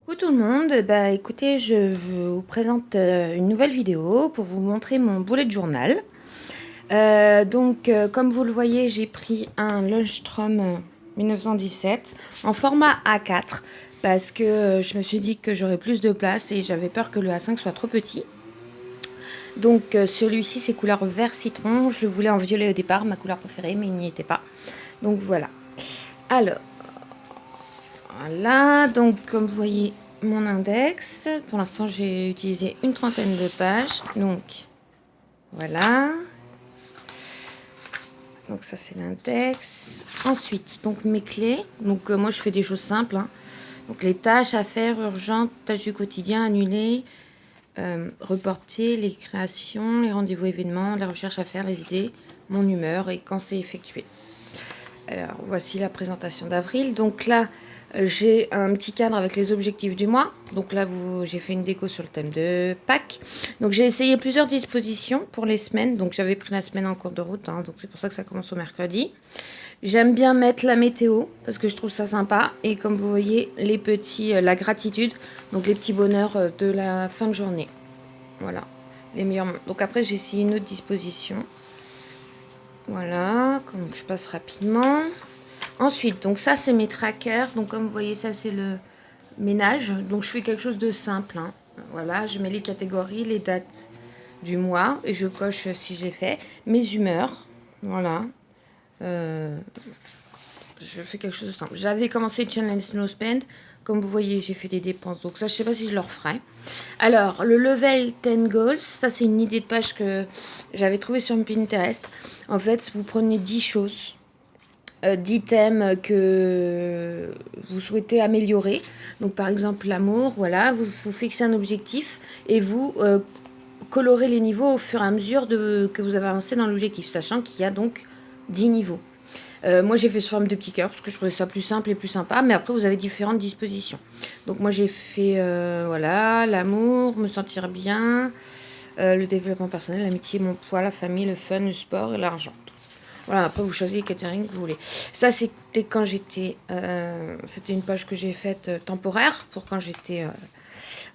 Coucou tout le monde, bah écoutez, je vous présente une nouvelle vidéo pour vous montrer mon bullet journal. Comme vous le voyez, j'ai pris un Lundstrom 1917 en format A4 parce que je me suis dit que j'aurais plus de place et j'avais peur que le A5 soit trop petit. Donc celui-ci c'est couleur vert citron, je le voulais en violet au départ, ma couleur préférée, mais il n'y était pas. Donc voilà. Alors, voilà, donc comme vous voyez mon index, pour l'instant j'ai utilisé une trentaine de pages, donc voilà, donc ça c'est l'index. Ensuite, donc mes clés, donc moi je fais des choses simples, hein. Donc les tâches à faire urgentes, tâches du quotidien, annuler, reporter, les créations, les rendez-vous événements, la recherche à faire, les idées, mon humeur et quand c'est effectué. Alors voici la présentation d'avril, donc là j'ai un petit cadre avec les objectifs du mois. Donc là, j'ai fait une déco sur le thème de Pâques. Donc j'ai essayé plusieurs dispositions pour les semaines. Donc j'avais pris la semaine en cours de route. Donc c'est pour ça que ça commence au mercredi. J'aime bien mettre la météo parce que je trouve ça sympa. Et comme vous voyez, les petits, la gratitude. Donc les petits bonheurs de la fin de journée. Voilà. Les meilleurs moments. Donc après, j'ai essayé une autre disposition. Voilà. Donc je passe rapidement. Ensuite, donc ça c'est mes trackers. Donc comme vous voyez, ça c'est le ménage. Donc je fais quelque chose de simple, hein. Voilà, je mets les catégories, les dates du mois et je coche si j'ai fait mes humeurs. Voilà. Je fais quelque chose de simple. J'avais commencé Challenge No Spend. Comme vous voyez, j'ai fait des dépenses. Donc ça, je sais pas si je le referai. Alors, le level 10 goals, ça c'est une idée de page que j'avais trouvée sur Pinterest. En fait, vous prenez 10 choses 10 thèmes que vous souhaitez améliorer. Donc par exemple l'amour, voilà, vous fixez un objectif et vous colorez les niveaux au fur et à mesure que vous avez avancé dans l'objectif, sachant qu'il y a donc 10 niveaux. Moi j'ai fait sous forme de petits cœurs parce que je trouvais ça plus simple et plus sympa, mais après vous avez différentes dispositions. Donc moi j'ai fait voilà, l'amour, me sentir bien, le développement personnel, l'amitié, mon poids, la famille, le fun, le sport et l'argent. Voilà, après vous choisissez les catering que vous voulez. Ça c'était quand j'étais... c'était une page que j'ai faite temporaire pour quand j'étais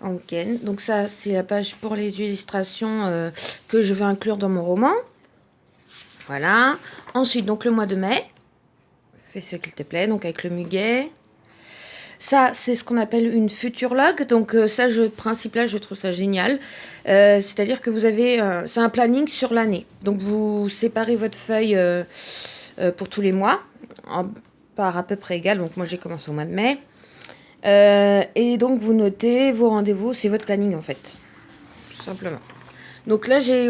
en week-end. Donc ça c'est la page pour les illustrations que je vais inclure dans mon roman. Voilà. Ensuite donc le mois de mai. Fais ce qu'il te plaît, donc avec le muguet. Ça, c'est ce qu'on appelle une futurologue. Donc ça, principe-là, je trouve ça génial. C'est-à-dire que vous avez... c'est un planning sur l'année. Donc vous séparez votre feuille pour tous les mois, par à peu près égal. Donc moi, j'ai commencé au mois de mai. Et donc vous notez vos rendez-vous. C'est votre planning, en fait. Tout simplement. Donc là, j'ai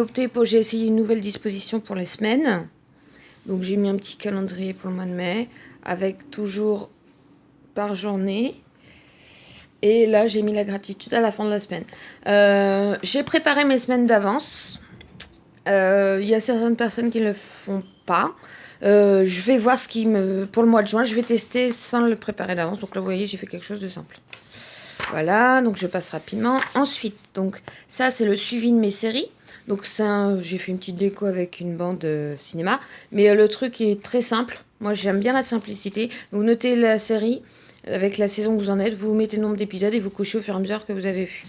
essayé une nouvelle disposition pour les semaines. Donc j'ai mis un petit calendrier pour le mois de mai, avec toujours par journée. Et là, j'ai mis la gratitude à la fin de la semaine. J'ai préparé mes semaines d'avance. Il y a certaines personnes qui ne le font pas. Je vais voir pour le mois de juin, je vais tester sans le préparer d'avance. Donc là, vous voyez, j'ai fait quelque chose de simple. Voilà, donc je passe rapidement. Ensuite, donc ça, c'est le suivi de mes séries. Donc j'ai fait une petite déco avec une bande cinéma. Mais le truc est très simple. Moi, j'aime bien la simplicité. Vous notez la série avec la saison que vous en êtes. Vous mettez le nombre d'épisodes et vous cochez au fur et à mesure que vous avez vu.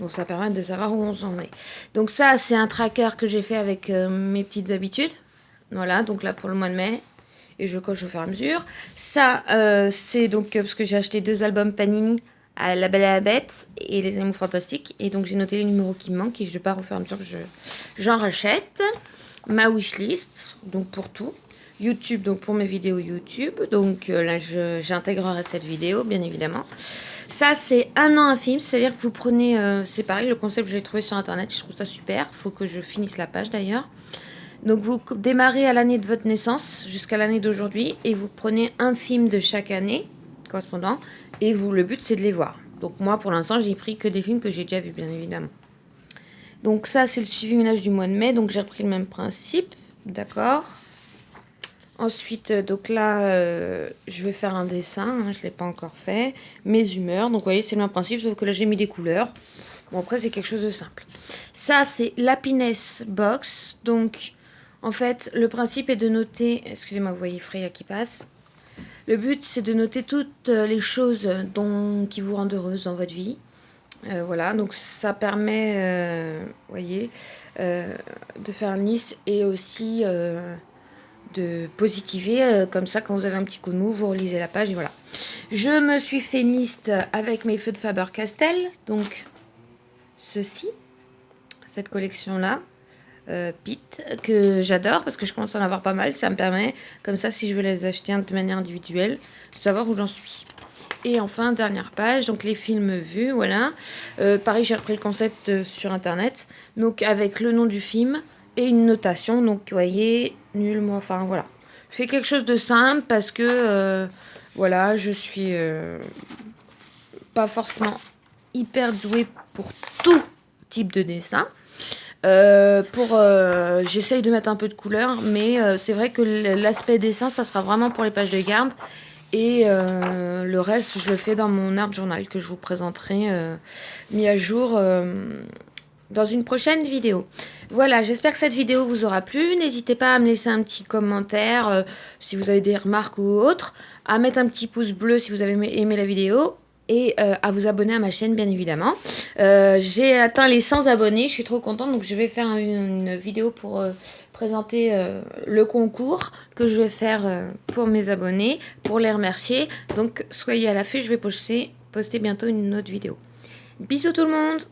Donc ça permet de savoir où on en est. Donc ça, c'est un tracker que j'ai fait avec mes petites habitudes. Voilà, donc là pour le mois de mai. Et je coche au fur et à mesure. Ça, c'est donc parce que j'ai acheté 2 albums Panini, La Belle et la Bête et Les Animaux Fantastiques. Et donc j'ai noté les numéros qui me manquent et je pars au fur et à mesure que j'en rachète. Ma wishlist, donc pour tout. YouTube, donc pour mes vidéos YouTube. Donc là, j'intégrerai cette vidéo, bien évidemment. Ça, c'est un an un film, c'est-à-dire que vous prenez... c'est pareil, le concept, je l'ai trouvé sur Internet, je trouve ça super. Il faut que je finisse la page, d'ailleurs. Donc, vous démarrez à l'année de votre naissance jusqu'à l'année d'aujourd'hui et vous prenez un film de chaque année correspondant et le but, c'est de les voir. Donc, moi, pour l'instant, j'ai pris que des films que j'ai déjà vus, bien évidemment. Donc, ça, c'est le suivi ménage du mois de mai. Donc, j'ai repris le même principe. D'accord. Ensuite, donc là, je vais faire un dessin, hein, je ne l'ai pas encore fait. Mes humeurs, donc vous voyez, c'est le même principe, sauf que là, j'ai mis des couleurs. Bon, après, c'est quelque chose de simple. Ça, c'est l'Happiness Box. Donc, en fait, le principe est de noter... Excusez-moi, vous voyez Freya qui passe. Le but, c'est de noter toutes les choses qui vous rendent heureuse dans votre vie. Voilà, donc ça permet, voyez, de faire une liste et aussi de positiver. Comme ça, quand vous avez un petit coup de mou, vous relisez la page et voilà. Je me suis fait une liste avec mes feux de Faber-Castell. Donc, ceci, cette collection-là. Pit que j'adore parce que je commence à en avoir pas mal. Ça me permet, comme ça, si je veux les acheter de manière individuelle, de savoir où j'en suis. Et enfin, dernière page, donc les films vus, voilà. Pareil, j'ai repris le concept sur internet, donc avec le nom du film et une notation. Donc, vous voyez, nul, moi, enfin voilà. Je fais quelque chose de simple parce que, voilà, je suis pas forcément hyper douée pour tout type de dessin. J'essaye de mettre un peu de couleur, mais c'est vrai que l'aspect dessin, ça sera vraiment pour les pages de garde. Et le reste, je le fais dans mon art journal que je vous présenterai mis à jour dans une prochaine vidéo. Voilà, j'espère que cette vidéo vous aura plu. N'hésitez pas à me laisser un petit commentaire si vous avez des remarques ou autres, à mettre un petit pouce bleu si vous avez aimé la vidéo et à vous abonner à ma chaîne bien évidemment. J'ai atteint les 100 abonnés, je suis trop contente, donc je vais faire une vidéo pour présenter le concours que je vais faire pour mes abonnés, pour les remercier. Donc soyez à l'affût, je vais poster bientôt une autre vidéo. Bisous tout le monde!